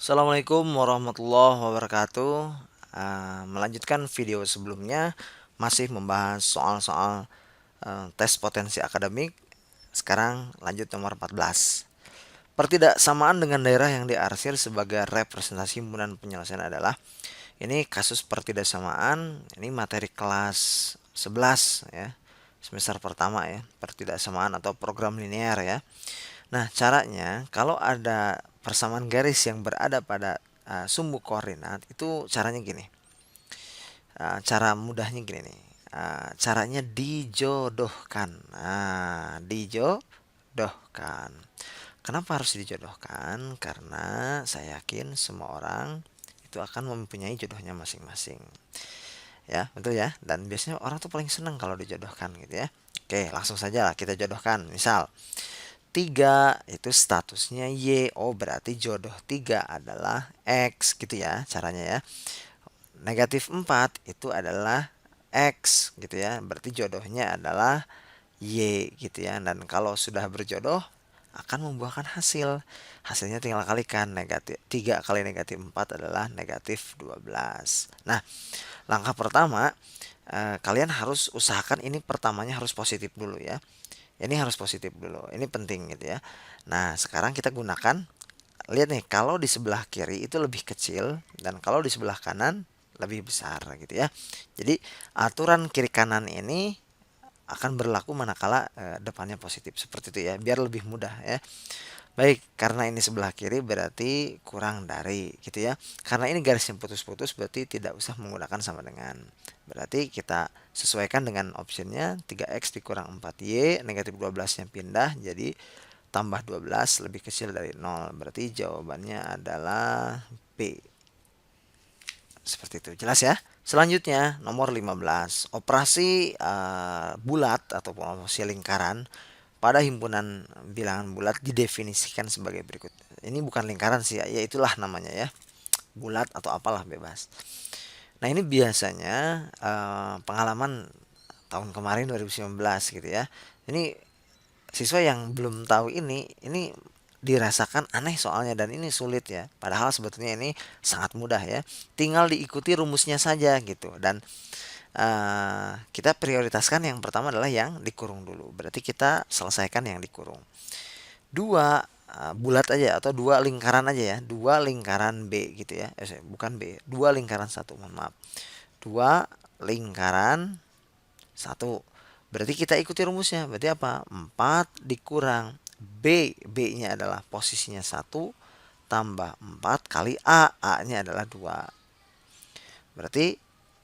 Assalamualaikum warahmatullahi wabarakatuh. Melanjutkan video sebelumnya, masih membahas soal-soal tes potensi akademik. Sekarang lanjut nomor 14. Pertidaksamaan dengan daerah yang diarsir sebagai representasi himpunan penyelesaian adalah, ini kasus pertidaksamaan, ini materi kelas 11 ya, semester pertama ya, pertidaksamaan atau program linear ya. Nah, caranya kalau ada persamaan garis yang berada pada sumbu koordinat, itu caranya gini. Cara mudahnya gini nih. Caranya dijodohkan. Nah, dijodohkan. Kenapa harus dijodohkan? Karena saya yakin semua orang itu akan mempunyai jodohnya masing-masing. Ya, betul ya. Dan biasanya orang tuh paling senang kalau dijodohkan gitu ya. Oke, langsung saja lah kita jodohkan. Misal 3 itu statusnya Y. Oh, berarti jodoh 3 adalah X gitu ya caranya ya. Negatif 4 itu adalah X gitu ya. Berarti jodohnya adalah Y gitu ya. Dan kalau sudah berjodoh akan membuahkan hasil. Hasilnya tinggal kalikan. Negatif 3 kali negatif 4 adalah negatif 12. Nah, langkah pertama, kalian harus usahakan ini pertamanya harus positif dulu ya. Ini harus positif dulu. Ini penting gitu ya. Nah, sekarang kita gunakan, lihat nih, kalau di sebelah kiri itu lebih kecil dan kalau di sebelah kanan lebih besar gitu ya. Jadi aturan kiri kanan ini akan berlaku manakala depannya positif seperti itu ya, biar lebih mudah ya. Baik, karena ini sebelah kiri berarti kurang dari gitu ya. Karena ini garis yang putus-putus berarti tidak usah menggunakan sama dengan. Berarti kita sesuaikan dengan optionnya 3x dikurang 4y, negatif 12 yang pindah jadi tambah 12 lebih kecil dari 0. Berarti jawabannya adalah B. Seperti itu. Jelas ya? Selanjutnya nomor 15. Operasi bulat ataupun operasi lingkaran pada himpunan bilangan bulat didefinisikan sebagai berikut. Ini bukan lingkaran sih, ya itulah namanya ya. Bulat atau apalah bebas. Nah, ini biasanya pengalaman tahun kemarin 2019 gitu ya. Ini siswa yang belum tahu ini dirasakan aneh soalnya dan ini sulit ya. Padahal sebetulnya ini sangat mudah ya. Tinggal diikuti rumusnya saja gitu. Dan kita prioritaskan yang pertama adalah yang dikurung dulu. Berarti kita selesaikan yang dikurung. Dua bulat aja atau dua lingkaran aja ya. Dua lingkaran B gitu ya. Bukan B, dua lingkaran satu. Mohon maaf. Dua lingkaran satu. Berarti kita ikuti rumusnya. Berarti apa? 4 dikurang B. B-nya adalah posisinya 1 tambah 4 kali A. A-nya adalah 2. Berarti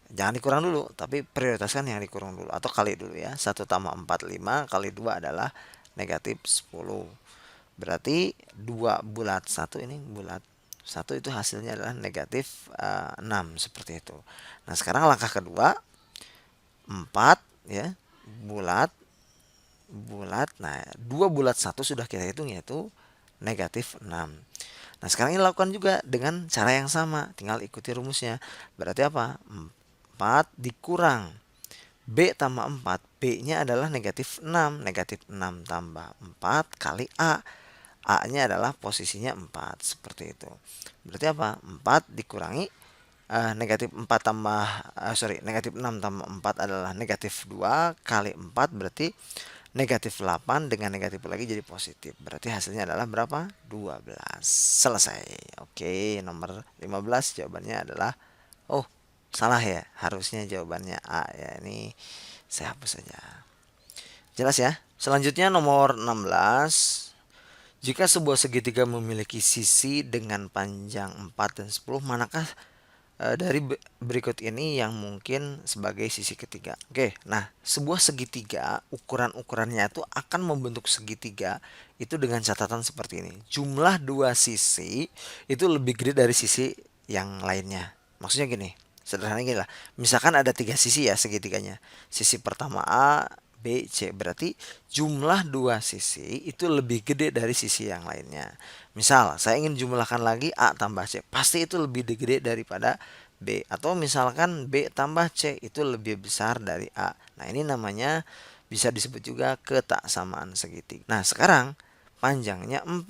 jangan dikurang dulu, tapi prioritaskan yang dikurang dulu atau kali dulu ya. 1 tambah 4 5 kali 2 adalah negatif 10. Berarti 2 bulat 1 ini bulat 1 itu hasilnya adalah negatif 6 seperti itu. Nah, sekarang langkah kedua 4 ya, bulat bulat. Nah, 2 bulat 1 sudah kita hitung yaitu negatif 6. Nah, sekarang ini lakukan juga dengan cara yang sama, tinggal ikuti rumusnya. Berarti apa? 4 dikurang B tambah 4, B-nya adalah negatif 6. Negatif 6 tambah 4 kali A. A-nya adalah posisinya 4. Seperti itu. Berarti apa? 4 dikurangi negatif 4 tambah negatif 6 tambah 4 adalah negatif 2 kali 4 berarti negatif 8 dengan negatif lagi jadi positif. Berarti hasilnya adalah berapa? 12. Selesai. Oke, nomor 15 jawabannya adalah, oh, salah ya. Harusnya jawabannya A ya. Ini saya hapus saja. Jelas ya? Selanjutnya nomor 16. Jika sebuah segitiga memiliki sisi dengan panjang 4 dan 10, manakah dari berikut ini yang mungkin sebagai sisi ketiga? Oke, nah sebuah segitiga ukuran-ukurannya itu akan membentuk segitiga itu dengan catatan seperti ini. Jumlah dua sisi itu lebih gede dari sisi yang lainnya. Maksudnya gini, sederhananya gini lah. Misalkan ada 3 sisi ya segitiganya. Sisi pertama A, B, C. Berarti jumlah dua sisi itu lebih gede dari sisi yang lainnya. Misal saya ingin jumlahkan lagi A tambah C, pasti itu lebih gede daripada B. Atau misalkan B tambah C itu lebih besar dari A. Nah, ini namanya bisa disebut juga ketaksamaan segitiga. Nah, sekarang panjangnya 4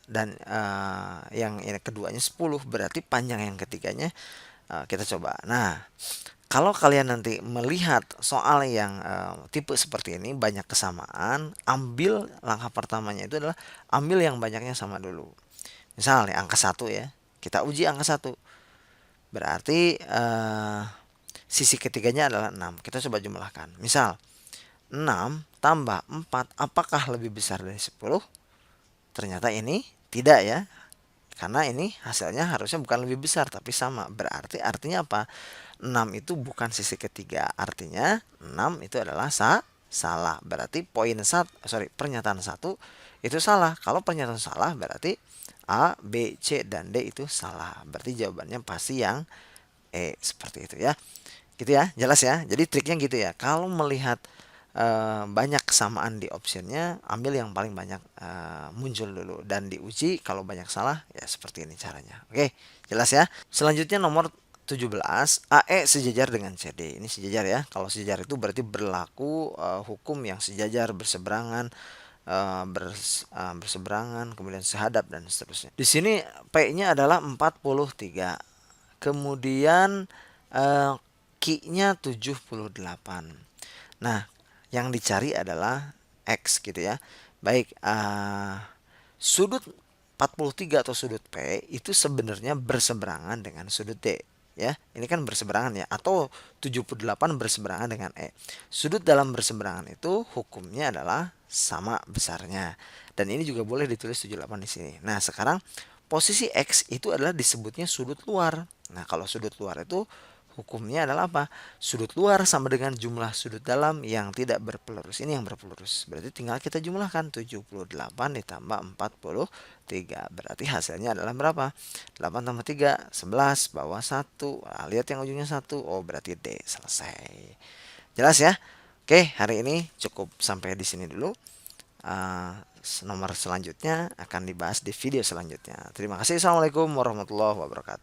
dan yang ini keduanya 10, berarti panjang yang ketiganya. Kita coba. Nah, kalau kalian nanti melihat soal yang tipe seperti ini banyak kesamaan, ambil langkah pertamanya itu adalah ambil yang banyaknya sama dulu. Misalnya angka satu ya. Kita uji angka satu. Berarti sisi ketiganya adalah 6. Kita coba jumlahkan. Misal 6 tambah 4 apakah lebih besar dari 10? Ternyata ini tidak ya. Karena ini hasilnya harusnya bukan lebih besar tapi sama. Berarti artinya apa? 6 itu bukan sisi ketiga. Artinya 6 itu adalah salah. Berarti pernyataan satu itu salah. Kalau pernyataan salah berarti A, B, C dan D itu salah. Berarti jawabannya pasti yang E, seperti itu ya. Gitu ya, jelas ya. Jadi triknya gitu ya. Kalau melihat banyak kesamaan di optionnya, ambil yang paling banyak muncul dulu dan diuji. Kalau banyak salah ya seperti ini caranya. Oke, jelas ya. Selanjutnya nomor 17, AE sejajar dengan CD. Ini sejajar ya. Kalau sejajar itu berarti berlaku hukum yang sejajar, berseberangan, berseberangan, kemudian sehadap dan seterusnya. Di sini P-nya adalah 43. Kemudian Q-nya 78. Nah, yang dicari adalah X gitu ya. Baik, sudut 43 atau sudut P itu sebenarnya berseberangan dengan sudut D ya. Ini kan berseberangan ya, atau 78 berseberangan dengan E. Sudut dalam berseberangan itu hukumnya adalah sama besarnya. Dan ini juga boleh ditulis 78 di sini. Nah, sekarang posisi X itu adalah disebutnya sudut luar. Nah, kalau sudut luar itu hukumnya adalah apa? Sudut luar sama dengan jumlah sudut dalam yang tidak berpelurus. Ini yang berpelurus. Berarti tinggal kita jumlahkan 78 ditambah 43. Berarti hasilnya adalah berapa? 8 tambah 3, 11, bawah 1. Nah, lihat yang ujungnya 1. Oh, berarti D. Selesai. Jelas ya? Oke, hari ini cukup sampai di sini dulu. Nomor selanjutnya akan dibahas di video selanjutnya. Terima kasih. Assalamualaikum warahmatullahi wabarakatuh.